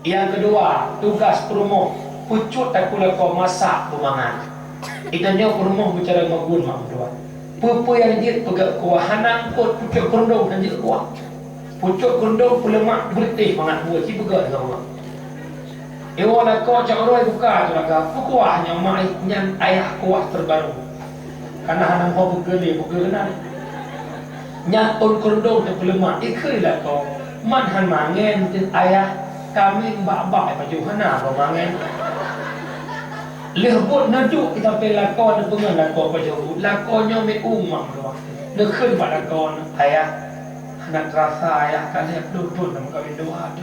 Yang kedua, tugas perumah pucut tak kula kau masak pemangan. Itanya perumah bicara magun mak berdua. Apa yang dia pegak kuah hanang kot pucut kerundung dan dia kuah. Pucut kerundung pula mak bertih mangat buat si pegak dengan mak. Ewa lah kau cak orang buka tu lah kuahnya mak nyan ayah kuah terbaru. Karena hanang kau pegak kenal. Nyatun kerundung tu pula mak ikhilah kau. Man han mangen ayah kami bak-bak baju hana kau mangen. Lehbut naduk kita pe lakon na pengen lakon baju. Lakonnya me umam doang. Nak keun bak lakon ayah nak rasa ayah kali duduk nak kawin doa tu.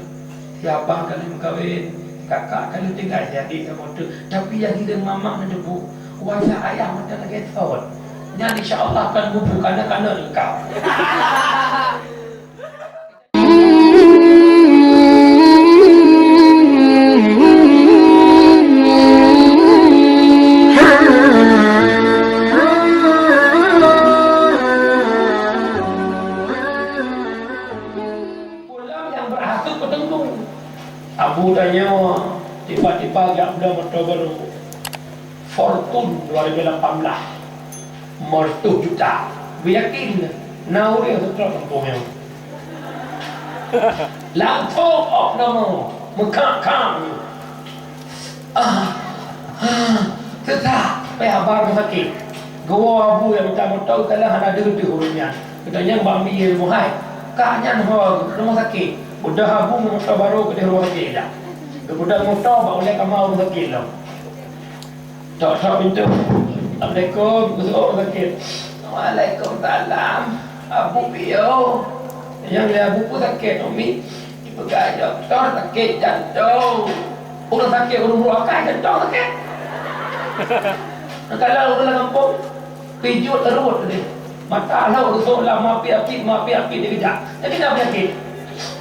Ya abang kali kawin, kakak kali tinggal jadi sama tu. Tapi yang hidup mama nak debu. Wajah ayah macam lagi thought. Yang insya-Allah akan bubu kana engkau. Abu tanya, tiba-tiba agak muda motor baru Fortune 2018 mertuh juta. Yakin now dia setelah kampungnya langsung op nama mekak-kak tetap payah baru sakit gua abu yang minta motor kalau ada duduk hurufnya katanya bami ilmu hai kaknya rumah sakit udah abu motor baru ke rumah sakit dah kemudian motor bawa oleh kamar rumah sakit lah tak pintu. Assalamualaikum, kusuk sakit. Waalaikumsalam. Abu bio. Yang dia abu pun sakit, Umi. Dipegang doktor sakit jantung. Orang sakit urut akal jantung sakit. Kalau orang kampung pijut erut dia. Mata lah urut lah mapi-api dia kejap. Jadi dah penyakit.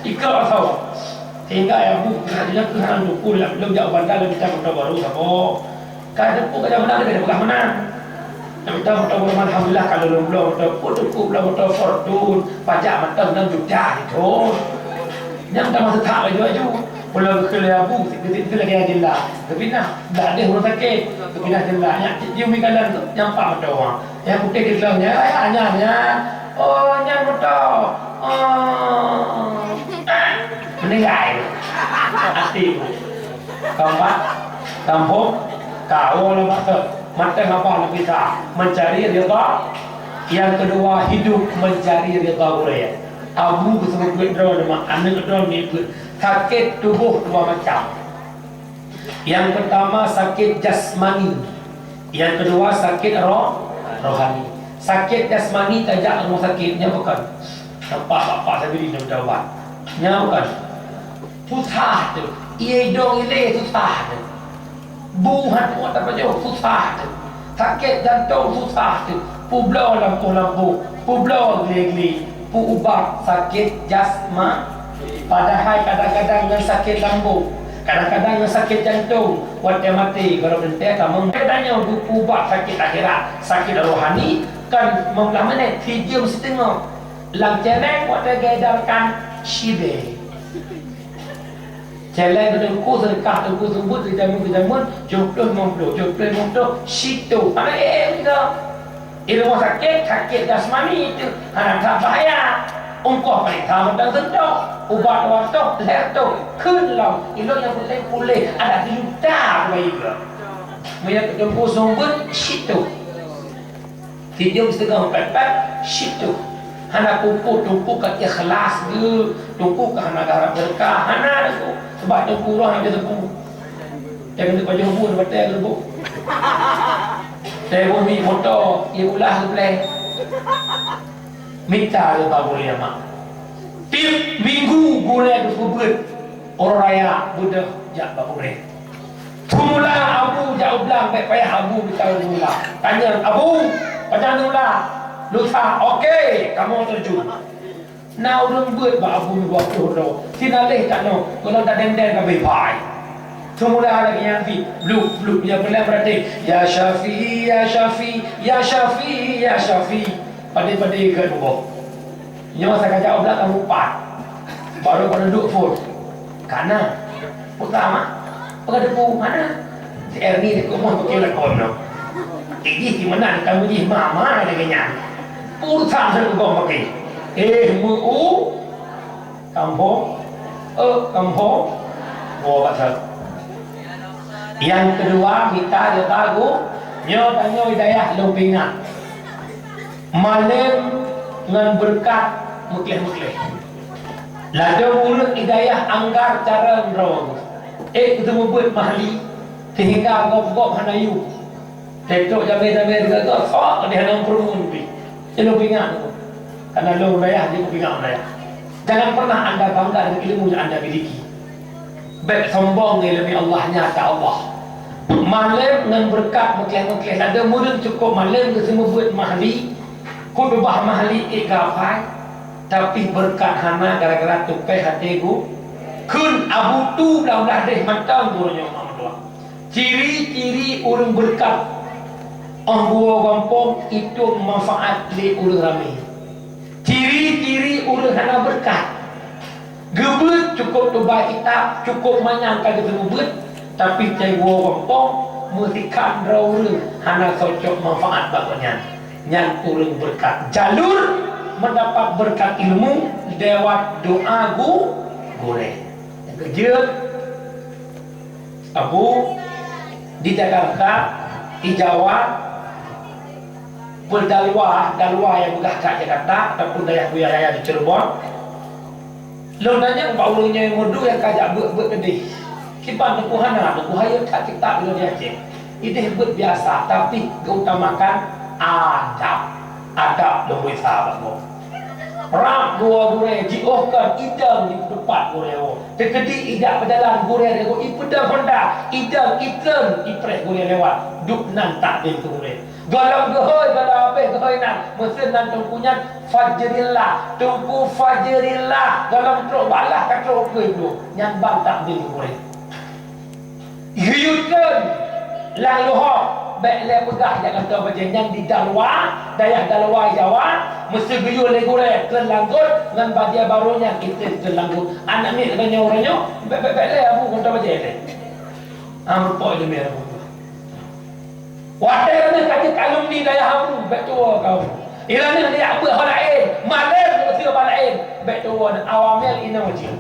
Ikut asal. Sehingga abu dia kena dukul lah belum jauh bandar kita motor baru sabo. Kalau pun kerja menang dia pegang menang. Yang kita motor alhamdulillah kalau belum motor cukup lah motor Fortune pajak motor 6 juta itu. Yang dah masa tak baju. Kalau kerja abu itu lagi adillah. Tapi nah dah ada orang sakit. Tapi dah jelas yang cium ikalan tu nyampak motor. Yang putih di dalamnya hanya oh nyam motor. Meninggal. Hati. Keempat, kampung kau lah mata apa lebih tak mencari ridha. Yang kedua hidup mencari ridha orang. Abu bersama duit drone mak anak drone ni sakit tubuh dua macam. Yang pertama sakit jasmani. Yang kedua sakit rohani. Sakit jasmani tajak rumah sakitnya bukan. Nampak bapak saya beri dia ubat. Nya bukan. Susah tu. Ia dong ile susah tu. Buhan buat apa jauh susah tu. Sakit jantung susah tu. Publau lampu-lampu, publau geli-geli, pu ubat sakit jasma. Padahal kadang-kadang dengan sakit lambung, kadang-kadang dengan sakit jantung, wadah mati kalau bentuk kamu. Kadangnya ubat sakit akhirat, sakit rohani kan membelah mana 3 jam setengah. Lang cereng wadah gedarkan shibe. Jalan kedengku sedekah tengku sebut kejamun jumlah situ mana kita di rumah sakit jasmani itu anak tak bahaya ungkap perintah mentang sentuh ubat waktu leto kelau ilo yang pulih ada di juta baik banyak kedengku sebut situ 3 jam setengah 4 situ hana tumpu kat ikhlas ke tumpu ke hana garap berkah hana tu sebab tumpu orang dia tumpu jangan tu baju rebut betul rebut saya pun ambil motor ia ulah ke play minta ke tak boleh mak tiap minggu boleh ke kubur orang raya budak jak tak boleh semula abu jauh belang baik payah abu beritahu mula tanya abu macam mula lusa, okey, kamu terjun. Now lembut bah abu buat tu. Sinalih tak no, kalau tak dendeng ke bebai. Semula lagi yang fi, blue yang boleh berarti ya Syafi, ya Syafi, ya Syafi, ya Syafi. Pada ke dua. Nyawa saya kajak oblak kamu 4. Baru pada duduk full. Kanan. Pertama, pengadepu mana? Si Ernie ni kau mau pakai lakon no. Ini di mana kamu di mama ada kenyang. Urusan saya kau pakai. Mu kampung, kampung, bawa pasal. Yang kedua kita dia tahu, nyo tanya hidayah lumpingan. Malam ngan berkat mukleh-mukleh. Lalu mulut hidayah anggar cara nrong. Kita membuat mahli sehingga gop-gop hanayu. Tetok jamir-jamir kata sok dia nang perumun pi. Jangan pingat tu. Karena lo hidayah dia pingat hidayah. Jangan pernah anda bangga dengan ilmu yang anda miliki. Baik sombong ilmu Allahnya ke Allah. Malam dengan berkat mukleh-mukleh. Ada mulut cukup malam ke semua buat mahli. Kudu bah mahli gapai. Tapi berkat hana gara-gara tupai hatiku kun abu tu dah deh macam gurunya Muhammad. Ciri-ciri orang berkat orang gua kampung itu manfaat le orang ramai. Ciri-ciri orang hana berkat gebet cukup tubai kitab cukup menyangka gebet tapi cai gua kampung mestikan orang hana cocok manfaat bagusnya yang orang berkat jalur mendapat berkat ilmu lewat doa goreng. Yang kerja Abu di Jakarta, di Jawa, berdalwa yang begah kat Jakarta ataupun daya di Cirebon. Lo nanya Pak Ulungnya yang mudu yang kajak buat gede. Kipan aku hana, aku hayat kat kita bila dia cek. Itu buat biasa tapi keutamakan adab demi sahabat mo. Rak dua gure jiohkan idang di tempat gure o. Tekedi idak berjalan gure rego ipedang honda idang iklan ipreh gure lewat duk nan tak den gure. Galang gehoi galang apa gehoi nan mesin nan tungkunya fajrillah tungku fajrillah galang truk balah ka truk ke tu nyan bang tak den gure. Yuyutkan lang lohok baik le pegah yang kata baca yang di Dalwa daya Dalwa Jawa mesti guyur le gure kelanggut dengan badia barunya kita kelanggut anak ni katanya orangnya baik le abu kata baca le ampo ile merah water ni kaji alumni daya abu baik tua kau ilani dia apa hal lain malam mesti hal lain baik tua awamil ina wajib.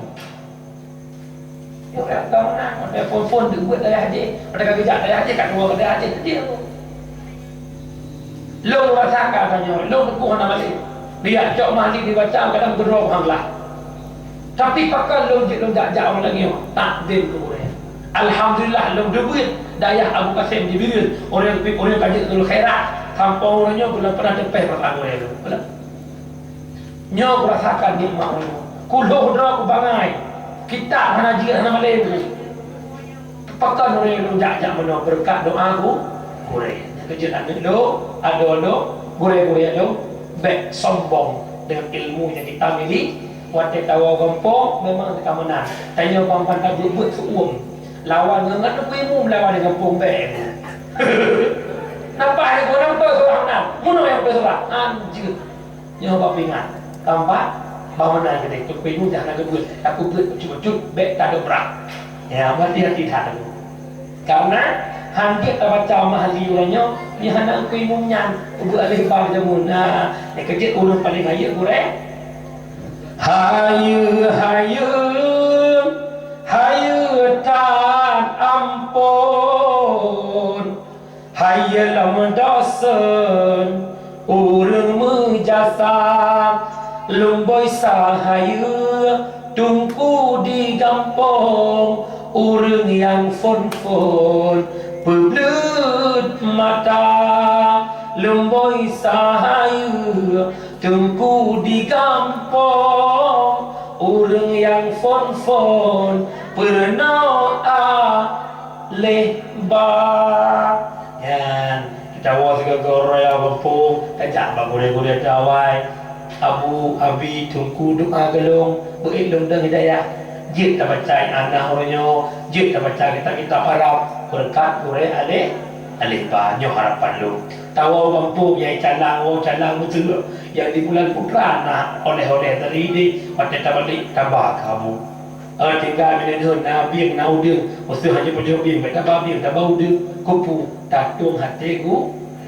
Yo dah tahu nak ada phone buat daya haji ada kerja daya haji kat luar daya haji dia tu lo rasakan tanya lo aku hana balik dia cok mali dibaca kadang berdoa hanglah tapi pakai lo jak orang lagi takdir tu alhamdulillah lo duit daya Abu Qasim Jibril orang kaji dulu khairat sampai orangnya belum pernah dapat pertanggung itu belum nyo rasakan nikmat lo kulo doa ku bangai kita haji hana balik pakai orang jak mana berkat doa ku kurang kerjaan lo ada gure-gure lo baik sombong dengan ilmu yang kita miliki waktu tahu kampung memang kita menang tanya kampung tak buat seuang lawan dengan ilmu melawan dengan kampung baik nampak ada orang tu seorang menang mana yang bersuara anjir yang apa pingat kampung bawa menang kita itu ilmu jangan buat aku buat cuba-cuba baik tak ada berat ya hati-hati tak ada karena hanggit baca mahali orangnya ni hendak aku imunnya buat alih bah jamun nah yang kecil orang paling hayat gure hayu tan ampun hayu lam dosen orang menjasa lumboi sahayu tungku di kampung orang yang fon berbelut mata lumboi sahayu tungku di kampung orang yang fon pernah lebar yan kita was ke goraya kampung kajak ba gure-gure dawai abu abi tungku doa gelong berilung dan hidayah jid tak baca anak orangnya jid tak baca kita Arab berkat gure alih banyak harapan lu tahu mampu yang calang betul yang di bulan putra nah oleh tadi di pada tabalik tambah kamu tinggal bila dia nabi nau dia mesti hanya berjobing baik babi tak bau dia kupu tatung hati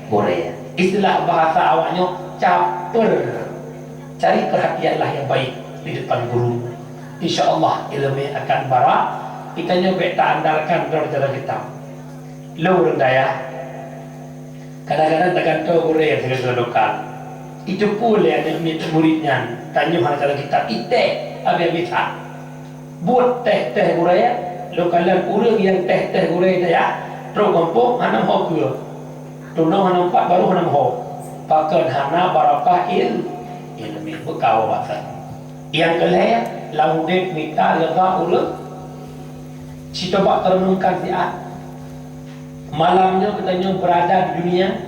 Korea istilah bahasa awaknya caper cari perhatianlah yang baik di depan guru insyaallah ilmu akan barak ikannya baik tak andalkan darjah kita lu rendah ya kadang-kadang tak tahu Korea segala lokal itu pula yang muridnya tanya hal kita ite habis buat teh Korea lokalan orang yang teh Korea ya terus kampung hanam ho ke tunang hanam empat baru hanam ho pakai hana barakah ilmi bekau bahasa yang kelih laudek minta lega ulah si coba terenungkan siat malamnya katanya berada di dunia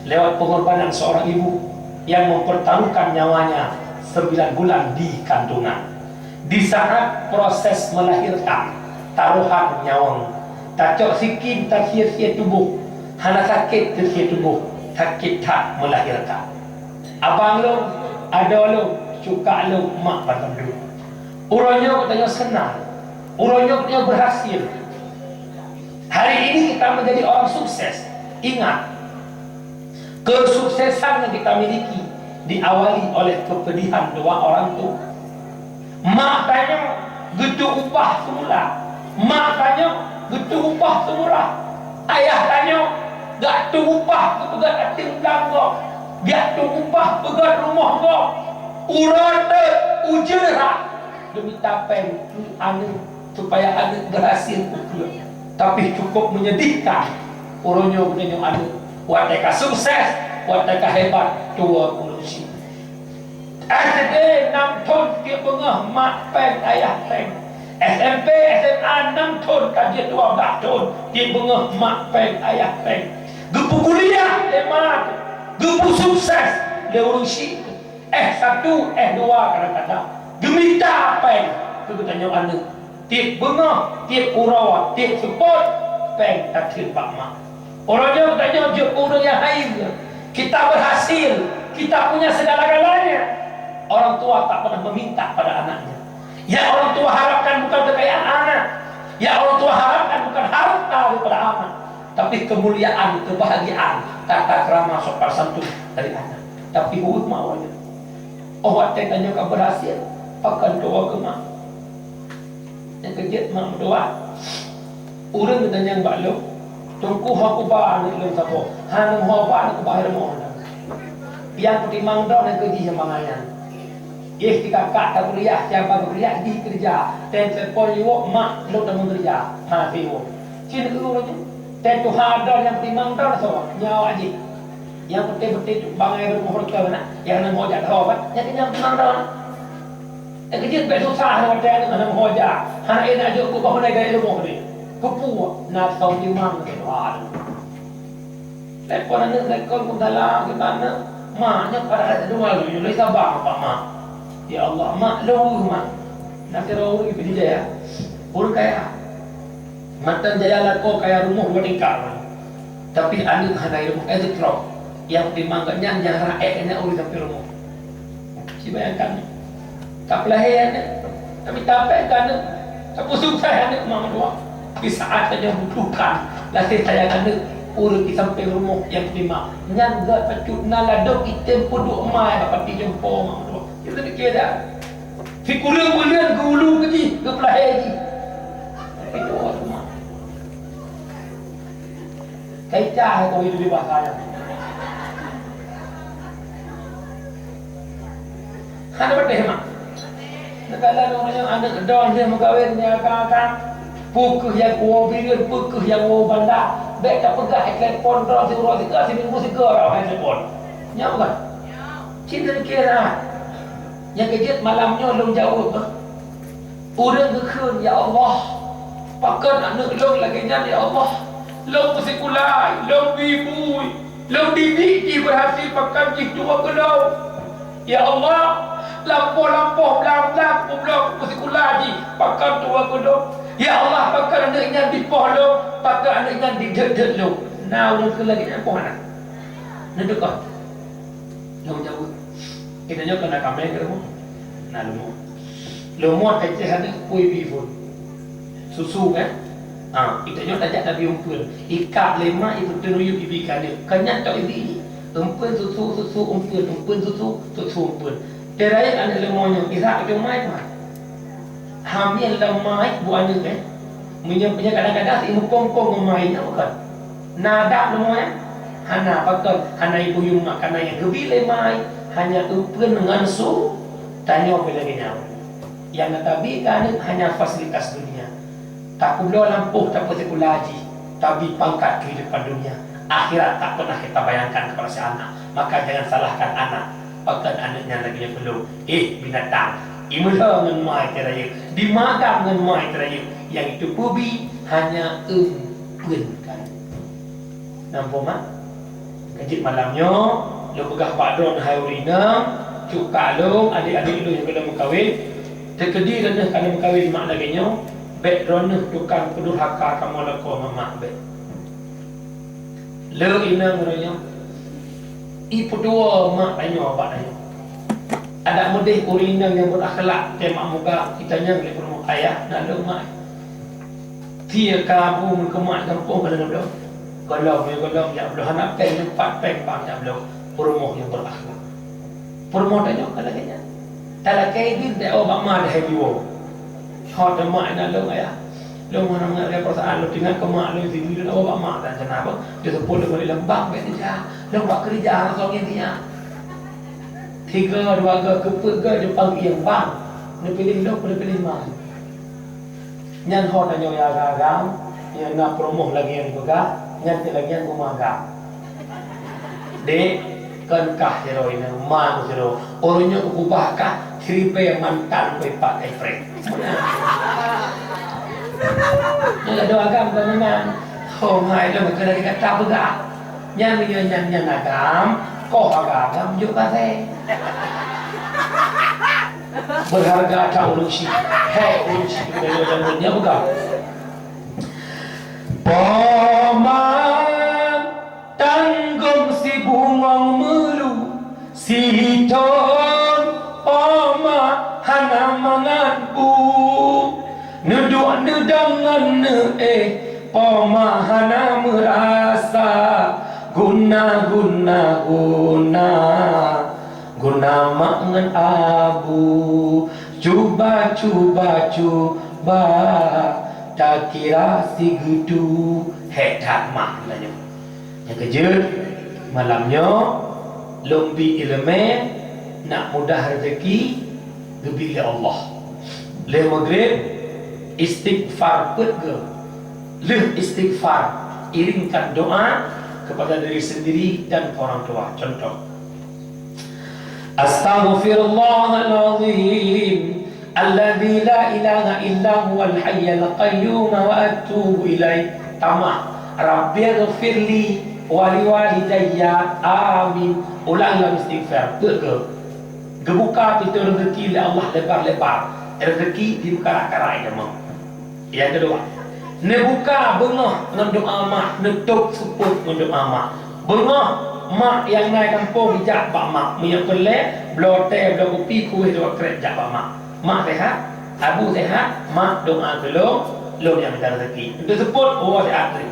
lewat pengorbanan seorang ibu yang mempertaruhkan nyawanya 9 bulan di kandungan. Di saat proses melahirkan taruhan nyawang tak sikit tak sia-sia tubuh hana sakit tersia tubuh sakit tak melahirkan abang lo ada lo suka lo mak pada dulu urangnya katanya senang urangnya katanya berhasil hari ini kita menjadi orang sukses ingat kesuksesan yang kita miliki diawali oleh kepedihan dua orang tua mak tanya gitu upah semula mak tanya gitu upah semula ayah tanya gak tu upah kepegat hati undang kau gak tu upah pegat rumah kau urata ujera demi tapen anu supaya anu berhasil pula tapi cukup menyedihkan urunyo punya anu buat mereka sukses buat mereka hebat tua pulusi SD 6 tahun dia bengah mak pen ayah pen SMP SMA 6 tahun kajian 12 tahun dia bengah mak pen ayah pen gepu kuliah lemat gepu sukses dia urusi S1 S2 kadang-kadang gemita pen itu tanya anda tiap bengah tiap urawa tiap support pen tak terpak mak orangnya tanya je orang yang haid kita berhasil kita punya segala-galanya orang tua tak pernah meminta pada anaknya yang orang tua harapkan bukan kekayaan anak yang orang tua harapkan bukan harta daripada anak tapi kemuliaan, kebahagiaan tata krama sopan santun dari anak tapi huruf mawanya oh waktu tanya kau berhasil akan doa ke mak yang kejut mak berdoa orang tanya yang bak lo tungku aku ba anak lo sabo hanam ho ba anak bahir mo yang pertimang daw yang kerja yang mangayan si kakak tak kuliah, siapa kuliah di kerja. Dan sepon yo mak lo tak bekerja. Ha siwo. Sini dulu lagi. Dan tu hadal yang timang dah so. Nyawa aja. Yang betul-betul bangai bermohon ke mana? Yang nak hojak dah apa? Yang kenyang timang dah. Yang kecil betul sah nak ada nak hojak. Hana ini aja aku bahu naik dari rumah ni. Kepu nak tahu timang ke wah. Lepon anak lekon pun dalam ke mana? Maknya pada dua lu, lu sabar apa mak? Ya Allah, mak lu mak. Nak kira orang itu dia. Orang kaya. Matan jaya lako kaya rumah dua tingkat. Tapi anu hana rumah itu teruk. Yang dimangkanya yang rakyat kena urus sampai rumah. Si bayangkan. Tak pelayan. Tapi tak kan. Tapi susah anak mak dua. Di saat saja butuhkan. Latih saya kan urus sampai rumah yang terima. Nyangga pacut naladok item puduk mai dapat dijemput mak dua. Kita fikir dah. Si kuliah-kuliah ke ulu ke ji, ke pelahir ji. Itu orang rumah. Kaitah kau hidup di bahasa. Hana berdeh mak. Negara orang yang anak kedon dia megawin dia akan pukuh yang kuah birin, pukuh yang kuah bandar. Baik tak pegah telefon dah si sini musik orang telefon. Nyam kan? Cinta kira. Yang kejut malamnya long jauh ke. Orang kekun ya Allah. Pakan anak long lagi nyan ya Allah. Long bersekulai, long bibui, long didik di berhasil pakan jih dua kedau. Ya Allah, lampu-lampu belang-belang pulang bersekulai ji pakan dua kedau. Ya Allah, pakan anak nyan di pohon, pakan anak nyan di dek-dek long. Nah, orang ke lagi apa mana? Neduk kah? Long jauh. Kita nyo kena kamera ke rumah. Nah, lumut. Lumut kecil ada kui bifun. susu kan. Kita nyok tajak Nabi umpun. Ikat lemak itu tenuyuk ibi kan dia. Kenyat tak ibi. Umpun susu umpun susu umpun. Terai anak lemonya isak ke mai mah. Hamil lemai buahnya kan. Punya kadang-kadang si mukong-kong mainnya bukan. Nadap lemonya. Hana pakai hana ibu yung makan yang gebi lemai hanya umpun dengan su tanya apa lagi nyawa. Yang nabi kan hanya fasilitas dunia. Tak perlu lampuh, tak perlu laji, tapi pangkat kehidupan dunia. Akhirat tak pernah kita bayangkan kepada si anak. Maka jangan salahkan anak. Bahkan anaknya lagi yang perlu. Binatang. Imula dengan mai teraya. Dimakan dengan mai teraya. Yang itu pubi hanya kan. Nampak mak? Kejit malamnya, lo pegah badron haurina, cukak lo, adik-adik lo yang kena mengkawin. Terkedi dan kena mengkawin mak lagi nyo. Background tukang pendurhaka kamu lako mamak baik. Le ina ngoranya. Ipu dua mak tanya abak tanya. Ada modeh urina yang berakhlak tema muka kita nyang le rumah ayah dan le mak. Dia kabu kemak kampung kalau belum. Kalau ya belum anak pen empat pen bang ya belum. Rumah yang berakhlak. Rumah tanya kalau kayaknya. Kalau kayak dia abak mak dah hebiwo. Hot mak nak long ayah. Long mana mengalir perasaan lo tinggal ke mak lo sini lo bawa mak dan kenapa? Dia sepuluh kali lembang bekerja. Long buat kerja langsung intinya. 3 2 keput ke dia panggil yang bang. Dia pilih lo, dia pilih mak. Nyan hot nyo ya gagam, yang nak promoh lagi yang juga, nyan lagi yang umagam. Dek kenkah jero ini mak jero. Orangnya kubah kah? Tripe mantan pepak efrek. Ada dua agam dengan hai lo kena kata begak. Nyan agam, kok agam juga saya. Berharga tahu lusi. Hei lusi kita jangannya begak. Paman tanggung si bungong melu si hiton Oma hana mangan bu Neduk nedangan Oma hana merasa Guna mangan abu Cuba Tak kira si gitu tak mak nanya. Yang kejut malamnya Lombi ilmu nak mudah rezeki gebila Allah. Le maghrib istighfar put ke. Le istighfar iringkan doa kepada diri sendiri dan orang tua. Contoh. Astaghfirullahalazim alladzi la ilaha illa huwal hayyul qayyum wa atubu ilaih. Tamah. Rabbighfirli wa liwalidayya amin. Ulanglah istighfar put ke. Kebuka pintu rezeki oleh Allah lebar-lebar. Rezeki dibuka karai jemaah. Yang kedua, nebuka bengah dengan doa mak, netuk seput dengan doa mak. Bengah mak yang naik kampung jak pak mak, minyak pelek, blote, blok kopi, kuih dua krep jak pak mak. Mak sehat, abu sehat, mak doa kelong, lo yang minta rezeki. Untuk seput, sehat tu.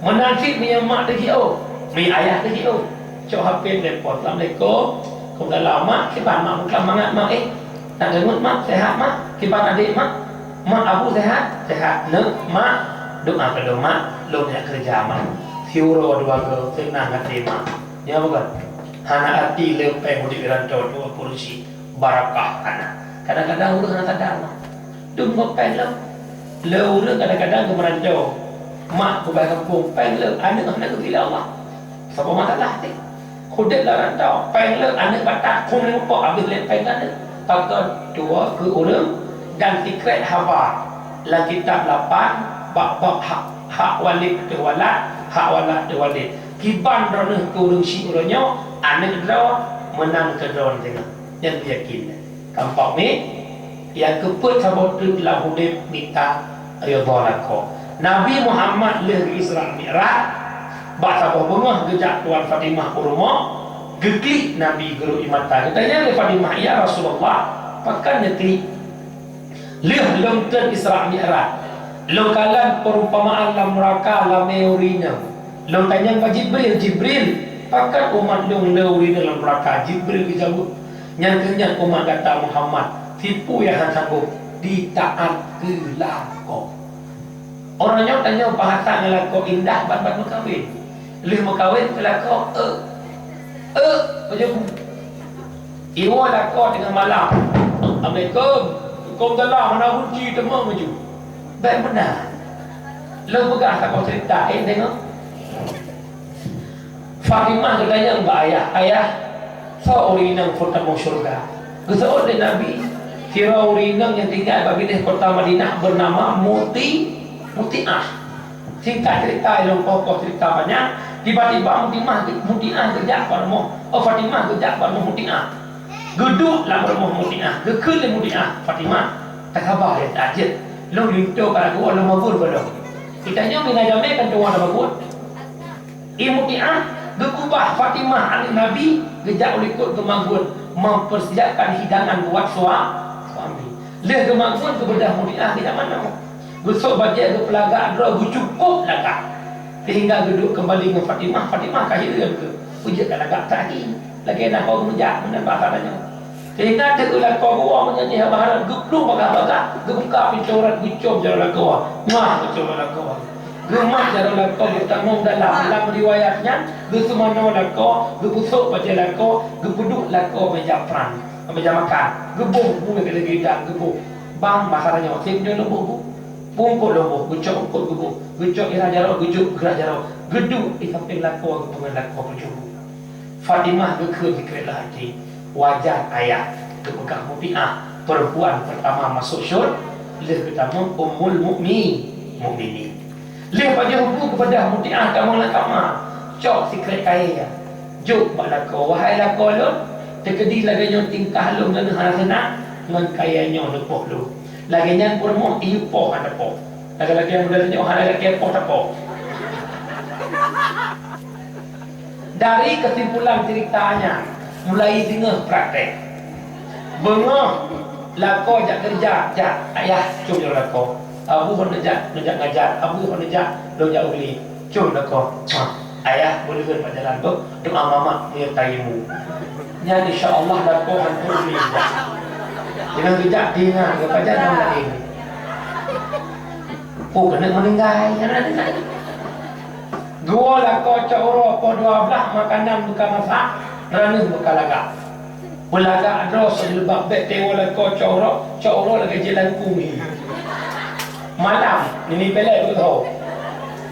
Menasib minyak mak tergiu, minyak ayah tergiu. Cok HP telepon, Assalamualaikum. Kau dah lama, kipan mak bukan mangat mak tak dengut mak, sehat mak. Kipan adik mak abu sehat, mak doa ke mak, lo nak kerja mak. Fiuro dua ke, senang hati mak. Ya bukan? Hana hati lepeng di rantau dua polisi barakah anak. Kadang-kadang urus anak sadar mak. Tunggu peng le urus kadang-kadang ke merantau. Mak ke kampung peng le, anak ke gila Allah. Siapa masalah hati? Kudek lah rantau, peng le, anak batak, kum lupa habis le peng anak. Takkan dua ke orang dan tikret hawa. Dalam kitab 8, bab hak walid ke walad, hak walad ke walid. Kiban drone ke orang si orangnya, anak draw menang ke drone tengah. Yang yakin. Kampak ni, yang keput sabot tu telah hudib minta riyadha lako. Nabi Muhammad le Isra Mi'raj. Bahasa bengah gejak Tuan Fatimah rumah geklik Nabi guru imata. Katanya le Fatimah ya Rasulullah, pakan nekli leh lomten Isra Mi'raj. Lokalan perumpamaan dalam neraka dalam teorinya. Lo tanya ke Jibril, pakat umat dong leuri dalam neraka. Jibril dijawab, nyangkanya umat kata Muhammad, tipu yang sanggup ditaat ke lako. Orangnya tanya bahasa ngelako indah bat-bat mekawin. Lih mekawin ke lako macam iwa lako dengan malam. Assalamualaikum dalam mana kunci temu maju. Baik benar. Lo pegang kau cerita tengok. Fatimah katanya mbak ayah seorang yang pertama syurga. Seorang Nabi kira orang yang tinggal bagi kota Madinah bernama Muti'ah. Singkat cerita yang pokok cerita banyak. Tiba-tiba Muti'ah kejap pada Fatimah kejap pada Muti'ah. Geduk lah pada Muti'ah. Gekul Muti'ah Fatimah. Tak khabar ya tak je. Lo lintu kalau gua lo mabur pada. Kitanya mina jamai kan tuan mabur. Muti'ah gekubah Fatimah anak Nabi gejak ulikut kemagun mempersiapkan hidangan buat suami. Leh kemagun kebedah Muti'ah tidak mana. Besok bagian ke pelagak dua cukup lagak. Sehingga geduk kembali dengan Fatimah kahir ke. Ujak lagak tadi. Lagi nak kau menjak menambah katanya. Sehingga tegulah kau gua menyanyi baharan geblung baga-baga gebuka pintu orang gucom jalan kau. Mah gucom jalan kau. Gemah jalan kau bertanggung dalam riwayatnya gesemano lako gebusuk baca lako gebuduk lako meja perang meja makan gebung bunga ke gidang gebung bang baharannya waktu dia lembu pungkul lembu gucok gebung gucok ira jaro gujuk gerak jaro geduk di samping lako gepungan lako berjuru. Fatimah gekeur dikelah hati wajah ayah kepegang Muti'ah perempuan pertama masuk syurga. Leh pertama Ummul Mukminin. Leh pada hubung kepada Muti'ah kamu lah kamu cok sikret kaya juk balako wahai lako lo terkedi lagi nyon tingkah lo dengan harana dengan kaya nyon lepoh lo lagi nyan purmo iu poh ada poh lagi yang muda nyon lagi poh tak poh. Dari kesimpulan ceritanya mulai dengar praktek bengah lako jak kerja jak ayah cum jo lako abu pun nejak ngajar abu pun nejak dojak uli cum lako ayah boleh pada jalan tu doa mama menyertaimu nya insyaallah lako hantu uli jangan kejak dengan kepada yang lain kena meninggal jangan dua lako coro po 12 makanan bukan masak Ranu berkalaga Belaga adros lebak bet tewa lako coro lagi jalan kumi malam ini belai tu tahu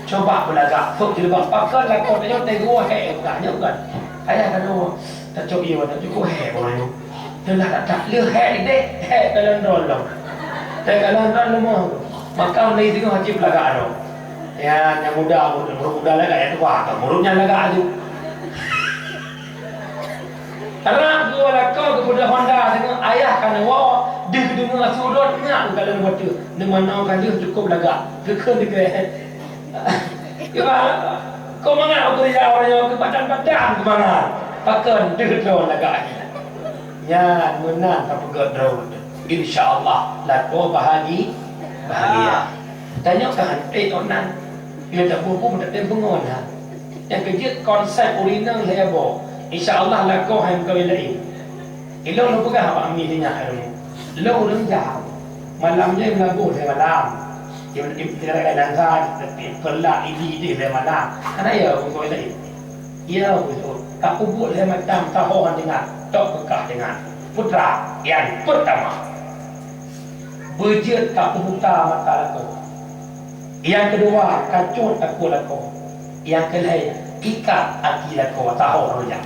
coba belaga fuk lebak pakar lako tanya tegua he bukannya bukan ayah kan tak coba iya tak cukup he boleh dia nak tak leh he dek he dalam rolong dalam rolong maka ni tengok haji belaga ado ya yang muda lagi ya tua murutnya lagi aju. Karena gua lakau kepada Honda dengan ayah kan wah dia dengan sudut nyak kalau buat tu dengan mana kali cukup laga kekal dia ya kau mana aku dia orang ke badan ke mana pakan dia laga ya menang tak pegat draw insyaallah lakau bahagia tanya kan onan dia tak buku tak bengon ha yang kerja konsep original saya bawa InsyaAllah lakau yang kau ilai. Ilo lo pegang apa ambil dia hari ni. Lo rendah. Malamnya melagu saya malam. Dia kira dansa, pelak ini dia malam. Karena ya kau ilai. Ya betul. Aku buat saya macam tahuan dengan tok bekah dengan putra yang pertama. Berjet tak buta mata lakau. Yang kedua kacut aku lakau. Yang ketiga ikat hati lakau tahu rojak.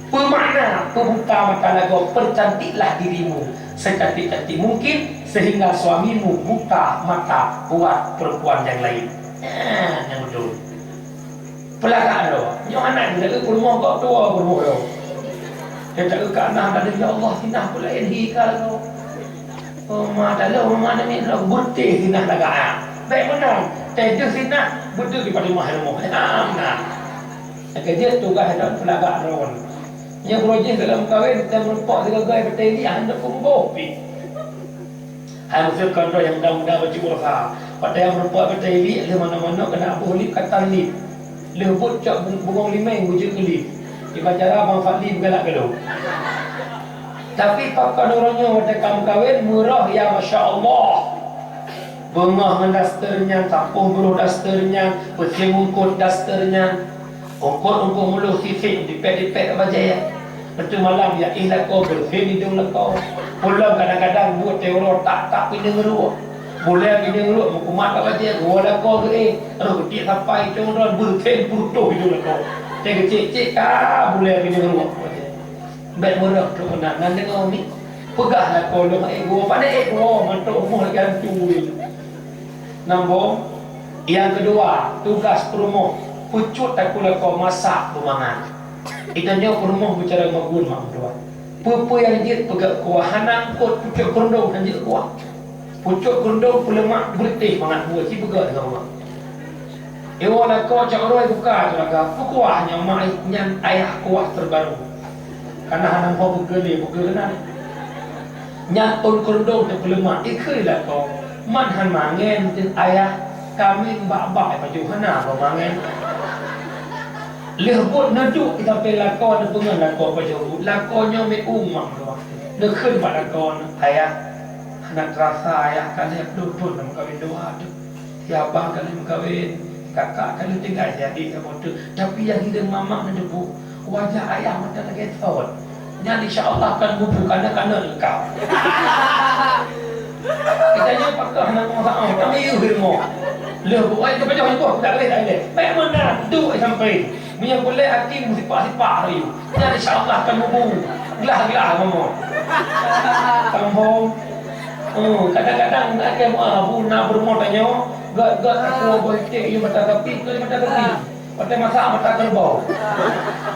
Bermakna pembuka mata lagu percantiklah dirimu secantik-cantik mungkin sehingga suamimu buka mata buat perempuan yang lain. Yang betul. Pelagaan lo, yang anak dia ke rumah kau tua berumur lo. Dia tak ke anak ada ya Allah tinah pula ini kalau. Oh mata lo mana ni lo berteh tinah lagaan. Baik benar. Teh tinah betul di pada mahal mo. Nah. Kerja tugas dalam pelagaan lo. Yang projek dalam kahwin dan merupak segala gaya berteri anda pun bopi. Hai muslim kontrol yang muda-muda bercuba usaha. pada yang berbuat kata lip le mana-mana kena abuh lip kata lip le pun cak bungong limeng wujud lip di bacara abang Fadli bergalak galau. Tapi pakai orangnya pada kamu kawin murah ya Masya Allah. Bengah dengan dasternya, tapuh buluh dasternya, peti mungkut dasternya, ungkut-ungkut muluh sisik, dipet-dipet apa jaya. Betul malam ya indah kau berfilm hidung lekau. Pulang kadang-kadang buat teori tak pindah ngeruk. Boleh pindah ngeruk, mukumat apa jaya. Gua lekau ke kecil sampai congron berfilm butuh hidung lekau. Saya kecil-kecil kah boleh pindah ngeruk. Bet murah tu nak nanti kau ni pegahlah kau dong ego pada ego mantuk umur gantu itu. Nombor yang kedua tugas perumoh pucut takulah kau masak pemangan. Itanya perumoh bicara magun mak dua. Apa yang dia pegak kuah hanang kot pucut kerundung hanjit kuah. Pucut kerundung pulemak bertih mangan buat si pegak dengan mak. Ewa kau cakap buka jaga kuahnya mak nyan ayah kuah terbaru. Karena hanam kau bergelar nyatul kerundung dan pelemak ikutlah kau manhan mangen dan ayah kami mbak-mbak baju hana kau mangen lehbut naduk kita pergi lakau dan pengen lakau baju lakonya me umang tu nekun mak lakau ayah anak terasa ayah kalian duduk dalam kawin doa tu ya abang kalian kawin kakak kalian tinggal jadi sama tu tapi yang hidung mama naduk wajah ayah macam lagi tahu yang insyaAllah akan bubuh kanak-kanak engkau. Kita ni pakai anak orang kami ilmu. Lepas itu baca itu aku tak boleh tak boleh. Memang dah tu sampai. Punya boleh hati musipak-sipak hari. Yang insyaAllah akan bubuh. Gelah-gelah ngomong. Kampung. Kadang-kadang akan abu nak berumur tanya. Gak aku boleh you mata tepi tu mata tepi. Pada masak mata kerbau.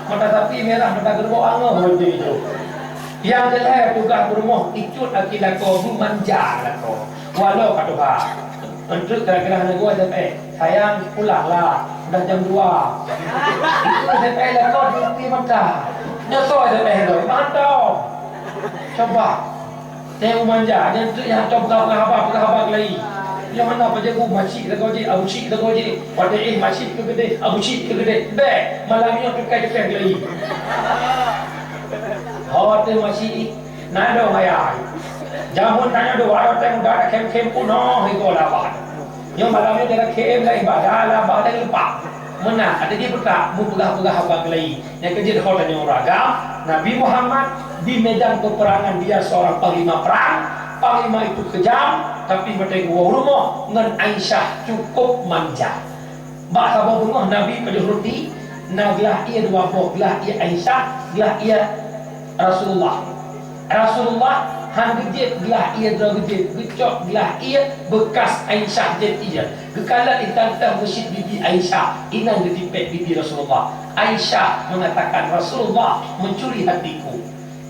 Mata sapi merah mata kerbau angah boleh itu. Yang kedua tugas berumah ikut akidah kau manja lah kau. Walau kata bah. Untuk kira-kira anak gua sayang pulanglah dah jam 2. Itu sampai lah kau di mata. Nyosoi sampai tu. Mantap. Coba. Tengok manja. Yang coba apa lagi. Yang mana pada aku macik dah kau je, abu cik dah kau je. Pada macik ke gede, abu cik ke gede. Baik, malamnya dekat-dekat lagi. Hotel macik, nado hayai. Jamun tanya doa, ada tengok dah kem-kem pun itu lah. Yang malamnya dia kem lagi, badan lah, badan lupa. Mana ada dia berkata, mu pegah-pegah apa lagi. Yang kerja dia tanya ragam. Nabi Muhammad di medan peperangan dia seorang panglima perang. Panglima itu kejam, tapi pada gua rumah dengan Aisyah cukup manja. Bak sabar rumah Nabi pada roti, naglah ia dua buah, gelah ia Aisyah, gelah ia Rasulullah. Rasulullah hang gejit gelah ia dua gejit, gecok gelah ia bekas Aisyah jet ia. Gekalat ditantang masjid bibi Aisyah, inang ditipet bibi Rasulullah. Aisyah mengatakan Rasulullah mencuri hatiku.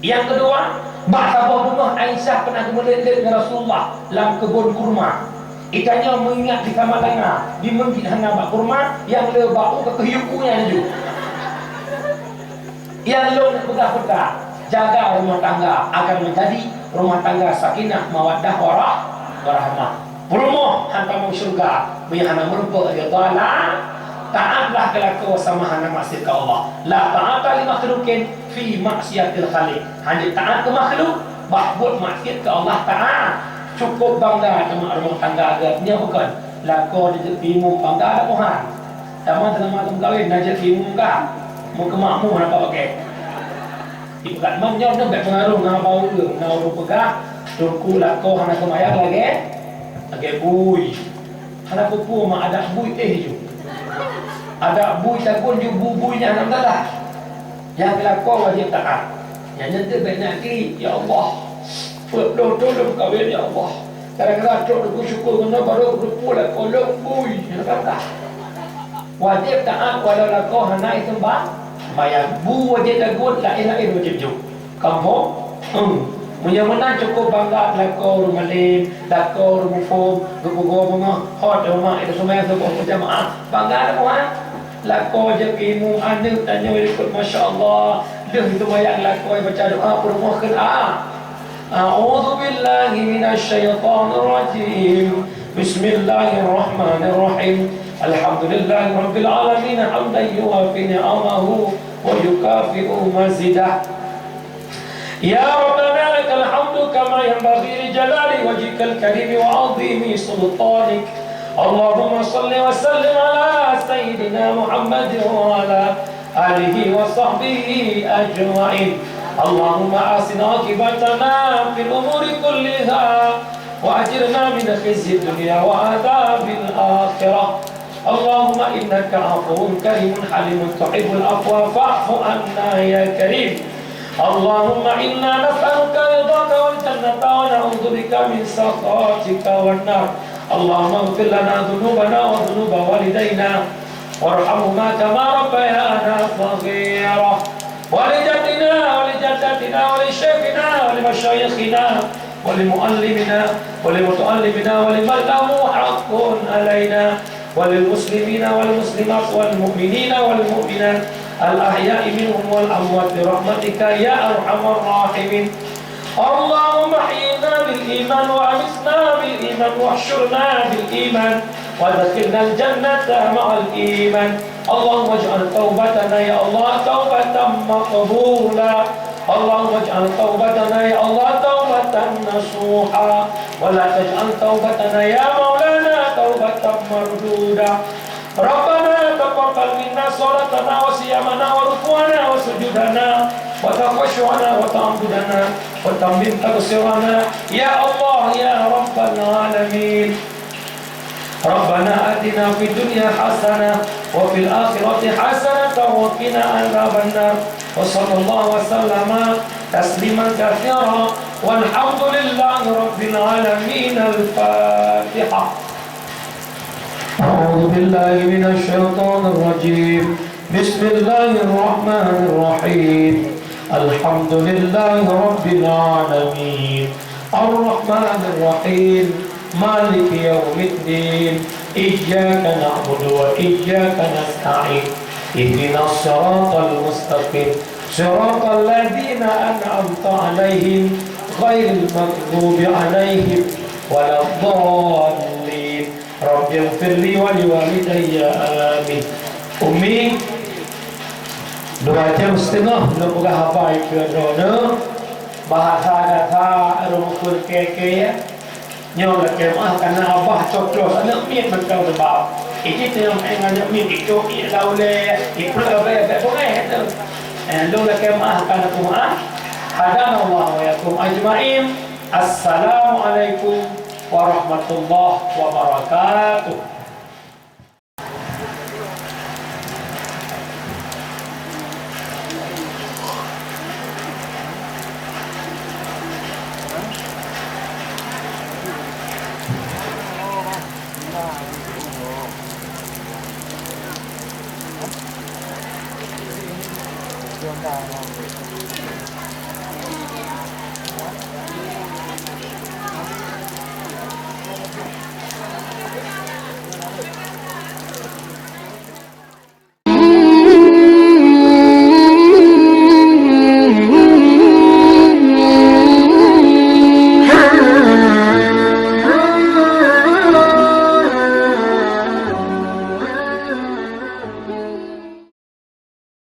Yang kedua, bahasa bunuh Aisyah pernah melihat dengan Rasulullah dalam kebun kurma. Itanya mengingat di Kamalanga, di Menggit Hana bak kurma yang le bau ke kehiukunya juga. Yang lo nak pegang-pegang, jaga rumah tangga agar menjadi rumah tangga sakinah mawaddah warahmah. Rumah hantar masuk surga, menyana merupa ya Allah. Taatlah kelaku sama hana maksud ke Allah. La ta'ata li makhlukin fi maksiatil khaliq. Hanya taat ke makhluk, buat maksiat ke Allah Ta'ala. Cukup bangga dengan rumah tangga agaknya bukan. Laku dia timu bangga ada Tuhan. Teman-teman kawin najak timu kah? Mau ke makmu nak pakai. Ibu kat manjau tu baik pengaruh dengan bau lu, nak urut pegah. Turku laku hana kemayang lagi. Lagi bui. Hana kupu mak ada bui je. Ada bui takun ju bubuinya nak dalah. Yang kelakon wajib taat. Yang nanti banyak kiri, ya Allah. Tolong kawin ya Allah. Kadang-kadang aku syukur kena baru berpula kolong bui. Nampak? Wajib taat walau lakon hana itu bayar. Bu wajib takut lain-lain wajib ju. Kamu punya mana cukup bangga lakon rumah lim, lakon rumah form, rumah bunga, hot rumah itu semua yang sebuah berjamaah. Bangga ada Tuhan. Lako je kimu anu tanya ikut masya-Allah. Dah itu bayang lako baca doa permohonan. A'udzu billahi minasyaitonir rajim. بسم الله الرحمن الرحيم الحمد لله رب العالمين حمدا يوافي نعمه ويكافئ مزيده يا ربنا لك الحمد كما ينبغي لجلال وجهك الكريم وعظيم سلطانك اللهم صل وسلم على سيدنا محمد وعلى آله وصحبه أجمعين اللهم أحسن عاقبتنا في الأمور كلها وأجرنا من خزي الدنيا وعذاب الآخرة اللهم إنك عفو كريم حليم تحب العفو فاعف عنا يا كريم اللهم إنا نسألك رضاك والجنة ونعوذ بك من سخطك والنار اللهم اغفر لنا ذنوبنا وذنوب والدينا وارحمهما كما ربيانا صغيرا ولجدنا ولجدتنا ولشيخنا ولمشايخنا ولمؤلمنا ولمتؤلمنا ولمن له حق علينا وللمسلمين والمسلمات والمؤمنين والمؤمنات الأحياء منهم والأموات برحمتك يا أرحم الراحمين اللهم احينا بالإيمان وأمتنا بالإيمان واحشرنا بالإيمان وادخلنا الجنة مع الإيمان اللهم اجعل توبتنا يا الله توبة مقبولة اللهم اجعل توبتنا يا الله توبة نصوحا ولا تجعل توبتنا يا مولانا توبة مردودة ربنا تقبل منا صلاتنا وصيامنا وركوعنا وسجودنا وتخشعنا وتعبدنا وتمم تقصيرنا يا الله يا رب العالمين ربنا آتنا في الدنيا حسنة وفي الآخرة حسنة وقنا عذاب النار وصلى الله وسلم تسليما كثيرا والحمد لله رب العالمين الفاتحة أعوذ بالله من الشيطان الرجيم بسم الله الرحمن الرحيم الحمد لله رب العالمين الرحمن الرحيم مالك يوم الدين إياك نعبد وإياك نستعين اهدنا الصراط المستقيم صراط الذين أنعمت عليهم غير المغضوب عليهم ولا الضالين رب اغفر لي ولوالدي آمين أمي 2 jam setengah belum pernah hafal kerana bahasa kata rukun keke nyaw la kemah kana abah cocok anak miet macam sebab ini tengah anak miet itu laule itu apa boleh tu lo la kemah kana Tuhan hadana Allah wa yakum ajmain assalamu alaikum warahmatullahi wabarakatuh Hãy subscribe cho kênh Ghiền Mì Gõ để không bỏ lỡ những video hấp dẫn